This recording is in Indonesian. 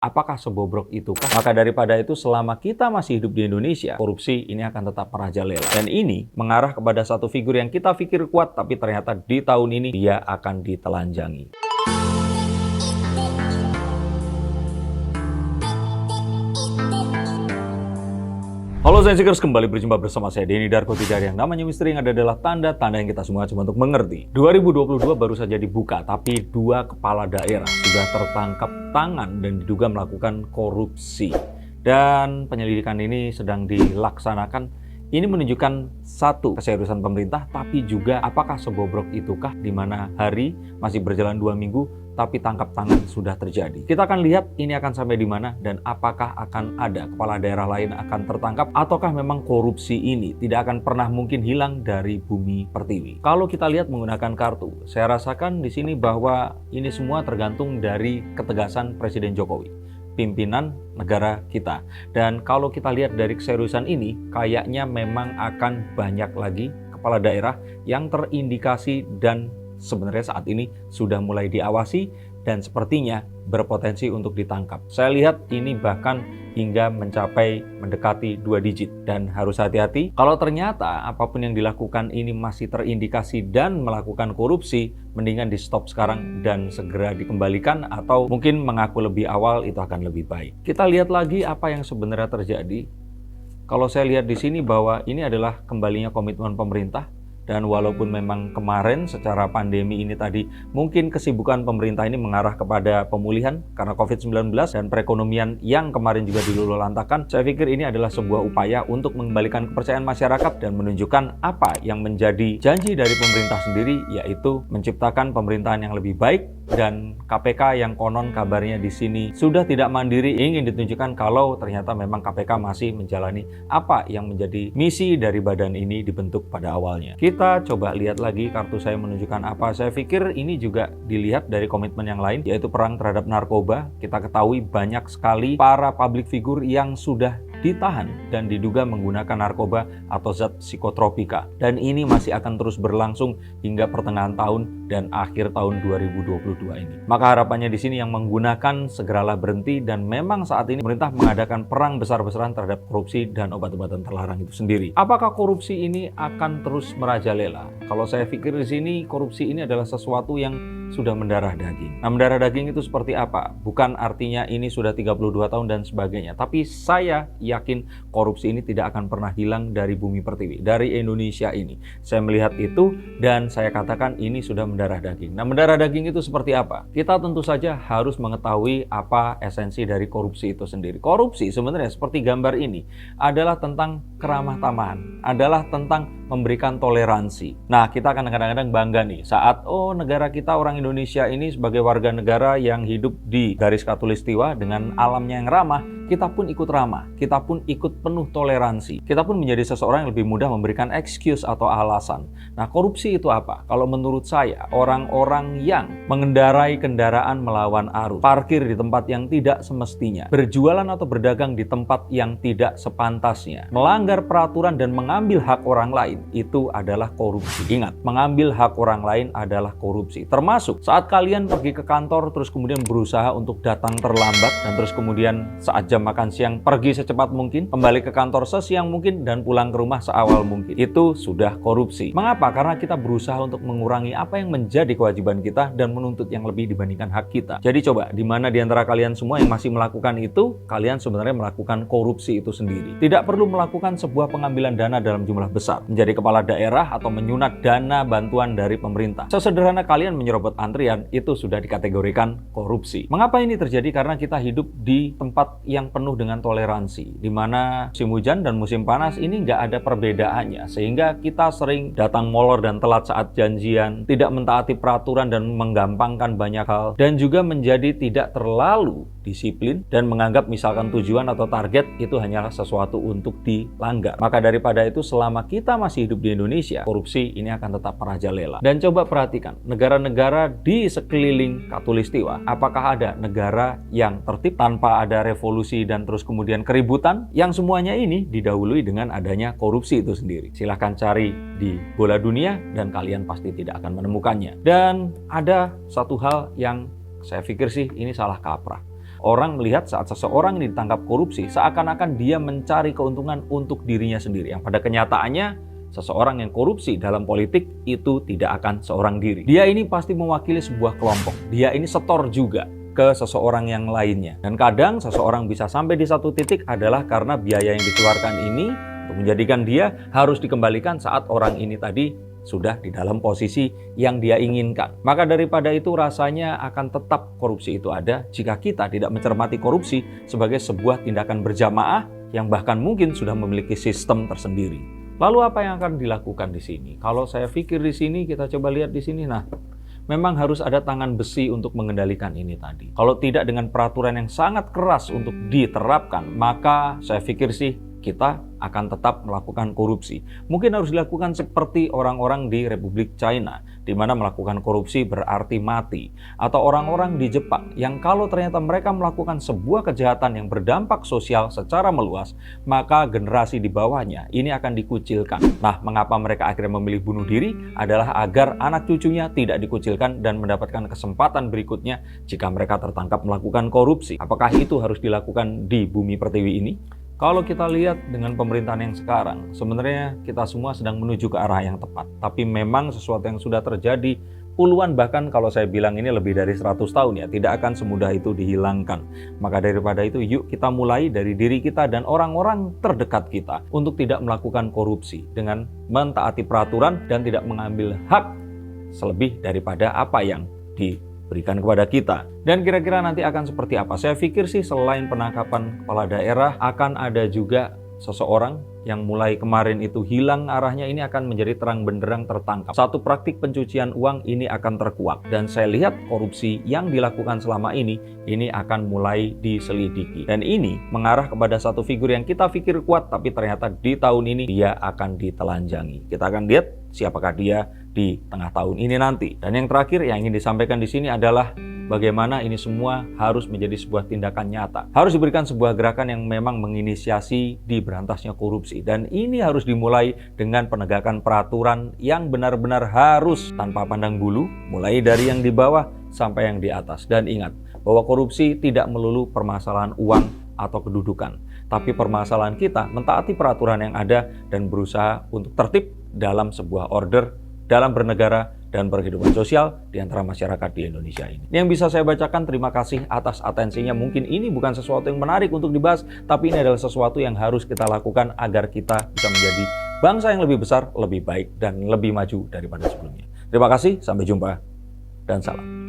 Apakah sebobrok itukah? Maka daripada itu, selama kita masih hidup di Indonesia, korupsi ini akan tetap merajalela. Dan ini mengarah kepada satu figur yang kita pikir kuat, tapi ternyata di tahun ini dia akan ditelanjangi. Halo Sensikers, kembali berjumpa bersama saya Denny Darko. Tidak ada yang namanya misteri, yang ada adalah tanda-tanda yang kita semua coba untuk mengerti. 2022 baru saja dibuka, tapi dua kepala daerah sudah tertangkap tangan dan diduga melakukan korupsi. Dan penyelidikan ini sedang dilaksanakan. Ini menunjukkan satu, keseriusan pemerintah, tapi juga apakah sebobrok itukah di mana hari masih berjalan 2 minggu, tapi tangkap tangan sudah terjadi. Kita akan lihat ini akan sampai di mana dan apakah akan ada kepala daerah lain akan tertangkap ataukah memang korupsi ini tidak akan pernah mungkin hilang dari bumi pertiwi. Kalau kita lihat menggunakan kartu, saya rasakan di sini bahwa ini semua tergantung dari ketegasan Presiden Jokowi, pimpinan negara kita. Dan kalau kita lihat dari keseriusan ini, kayaknya memang akan banyak lagi kepala daerah yang terindikasi dan sebenarnya saat ini sudah mulai diawasi dan sepertinya berpotensi untuk ditangkap. Saya lihat ini bahkan hingga mencapai mendekati 2 digit dan harus hati-hati. Kalau ternyata apapun yang dilakukan ini masih terindikasi dan melakukan korupsi, mendingan di stop sekarang dan segera dikembalikan atau mungkin mengaku lebih awal, itu akan lebih baik. Kita lihat lagi apa yang sebenarnya terjadi. Kalau saya lihat di sini bahwa ini adalah kembalinya komitmen pemerintah. Dan walaupun memang kemarin secara pandemi ini tadi mungkin kesibukan pemerintah ini mengarah kepada pemulihan karena COVID-19 dan perekonomian yang kemarin juga diluluhlantakan, saya pikir ini adalah sebuah upaya untuk mengembalikan kepercayaan masyarakat dan menunjukkan apa yang menjadi janji dari pemerintah sendiri, yaitu menciptakan pemerintahan yang lebih baik. Dan KPK yang konon kabarnya di sini sudah tidak mandiri, ingin ditunjukkan kalau ternyata memang KPK masih menjalani apa yang menjadi misi dari badan ini dibentuk pada awalnya. Kita coba lihat lagi kartu saya menunjukkan apa. Saya pikir ini juga dilihat dari komitmen yang lain, yaitu perang terhadap narkoba. Kita ketahui banyak sekali para public figure yang sudah ditahan dan diduga menggunakan narkoba atau zat psikotropika. Dan ini masih akan terus berlangsung hingga pertengahan tahun dan akhir tahun 2022 ini. Maka harapannya di sini yang menggunakan segeralah berhenti, dan memang saat ini pemerintah mengadakan perang besar-besaran terhadap korupsi dan obat-obatan terlarang itu sendiri. Apakah korupsi ini akan terus merajalela? Kalau saya pikir di sini korupsi ini adalah sesuatu yang sudah mendarah daging. Nah, mendarah daging itu seperti apa? Bukan artinya ini sudah 32 tahun dan sebagainya, tapi saya yakin korupsi ini tidak akan pernah hilang dari bumi pertiwi, dari Indonesia ini. Saya melihat itu dan saya katakan ini sudah mendarah daging. Nah, mendarah daging itu seperti apa? Kita tentu saja harus mengetahui apa esensi dari korupsi itu sendiri. Korupsi sebenarnya seperti gambar ini adalah tentang keramah tamahan, adalah tentang memberikan toleransi. Nah, kita akan kadang-kadang bangga nih saat negara kita, orang Indonesia ini sebagai warga negara yang hidup di garis khatulistiwa dengan alamnya yang ramah, kita pun ikut ramah, kita pun ikut penuh toleransi. Kita pun menjadi seseorang yang lebih mudah memberikan excuse atau alasan. Nah, korupsi itu apa? Kalau menurut saya, orang-orang yang mengendarai kendaraan melawan arus, parkir di tempat yang tidak semestinya, berjualan atau berdagang di tempat yang tidak sepantasnya, melanggar peraturan dan mengambil hak orang lain, itu adalah korupsi. Ingat, mengambil hak orang lain adalah korupsi. Termasuk saat kalian pergi ke kantor terus kemudian berusaha untuk datang terlambat dan terus kemudian saat jam makan siang pergi secepat mungkin, kembali ke kantor sesiang mungkin, dan pulang ke rumah seawal mungkin. Itu sudah korupsi. Mengapa? Karena kita berusaha untuk mengurangi apa yang menjadi kewajiban kita dan menuntut yang lebih dibandingkan hak kita. Jadi coba, di mana di antara kalian semua yang masih melakukan itu, kalian sebenarnya melakukan korupsi itu sendiri. Tidak perlu melakukan sebuah pengambilan dana dalam jumlah besar, menjadi kepala daerah atau menyunat dana bantuan dari pemerintah. Sesederhana kalian menyerobot antrian, itu sudah dikategorikan korupsi. Mengapa ini terjadi? Karena kita hidup di tempat yang penuh dengan toleransi, di mana musim hujan dan musim panas ini nggak ada perbedaannya, sehingga kita sering datang molor dan telat saat janjian, tidak mentaati peraturan dan menggampangkan banyak hal, dan juga menjadi tidak terlalu disiplin dan menganggap misalkan tujuan atau target itu hanyalah sesuatu untuk dilanggar. Maka daripada itu, selama kita masih hidup di Indonesia, korupsi ini akan tetap merajalela. Dan coba perhatikan negara-negara di sekeliling Khatulistiwa, apakah ada negara yang tertib tanpa ada revolusi dan terus kemudian keributan, yang semuanya ini didahului dengan adanya korupsi itu sendiri? Silahkan cari di bola dunia dan kalian pasti tidak akan menemukannya. Dan ada satu hal yang saya pikir sih ini salah kaprah. Orang melihat saat seseorang ini ditangkap korupsi, seakan-akan dia mencari keuntungan untuk dirinya sendiri. Yang pada kenyataannya, seseorang yang korupsi dalam politik itu tidak akan seorang diri. Dia ini pasti mewakili sebuah kelompok. Dia ini setor juga ke seseorang yang lainnya. Dan kadang seseorang bisa sampai di satu titik adalah karena biaya yang dikeluarkan ini untuk menjadikan dia harus dikembalikan saat orang ini tadi sudah di dalam posisi yang dia inginkan. Maka daripada itu rasanya akan tetap korupsi itu ada jika kita tidak mencermati korupsi sebagai sebuah tindakan berjamaah yang bahkan mungkin sudah memiliki sistem tersendiri. Lalu apa yang akan dilakukan di sini? Kalau saya pikir di sini, kita coba lihat di sini. Nah, memang harus ada tangan besi untuk mengendalikan ini tadi. Kalau tidak dengan peraturan yang sangat keras untuk diterapkan, maka saya pikir sih kita akan tetap melakukan korupsi. Mungkin harus dilakukan seperti orang-orang di Republik China, di mana melakukan korupsi berarti mati. Atau orang-orang di Jepang, yang kalau ternyata mereka melakukan sebuah kejahatan yang berdampak sosial secara meluas, maka generasi di bawahnya ini akan dikucilkan. Nah, mengapa mereka akhirnya memilih bunuh diri? Adalah agar anak cucunya tidak dikucilkan dan mendapatkan kesempatan berikutnya jika mereka tertangkap melakukan korupsi. Apakah itu harus dilakukan di bumi pertiwi ini? Kalau kita lihat dengan pemerintahan yang sekarang, sebenarnya kita semua sedang menuju ke arah yang tepat. Tapi memang sesuatu yang sudah terjadi puluhan, bahkan kalau saya bilang ini lebih dari 100 tahun ya, tidak akan semudah itu dihilangkan. Maka daripada itu, yuk kita mulai dari diri kita dan orang-orang terdekat kita untuk tidak melakukan korupsi dengan mentaati peraturan dan tidak mengambil hak selebih daripada apa yang diberikan kepada kita. Dan kira-kira nanti akan seperti apa? Saya pikir sih selain penangkapan kepala daerah, akan ada juga seseorang yang mulai kemarin itu hilang arahnya, ini akan menjadi terang benderang tertangkap. Satu praktik pencucian uang ini akan terkuak. Dan saya lihat korupsi yang dilakukan selama ini akan mulai diselidiki. Dan ini mengarah kepada satu figur yang kita pikir kuat, tapi ternyata di tahun ini dia akan ditelanjangi. Kita akan lihat siapakah dia di tengah tahun ini nanti. Dan yang terakhir yang ingin disampaikan di sini adalah bagaimana ini semua harus menjadi sebuah tindakan nyata. Harus diberikan sebuah gerakan yang memang menginisiasi di berantasnya korupsi. Dan ini harus dimulai dengan penegakan peraturan yang benar-benar harus tanpa pandang bulu, mulai dari yang di bawah sampai yang di atas. Dan ingat bahwa korupsi tidak melulu permasalahan uang atau kedudukan, tapi permasalahan kita mentaati peraturan yang ada dan berusaha untuk tertib dalam sebuah order dalam bernegara dan berkehidupan sosial di antara masyarakat di Indonesia ini. Yang bisa saya bacakan, terima kasih atas atensinya. Mungkin ini bukan sesuatu yang menarik untuk dibahas, tapi ini adalah sesuatu yang harus kita lakukan agar kita bisa menjadi bangsa yang lebih besar, lebih baik, dan lebih maju daripada sebelumnya. Terima kasih, sampai jumpa, dan salam.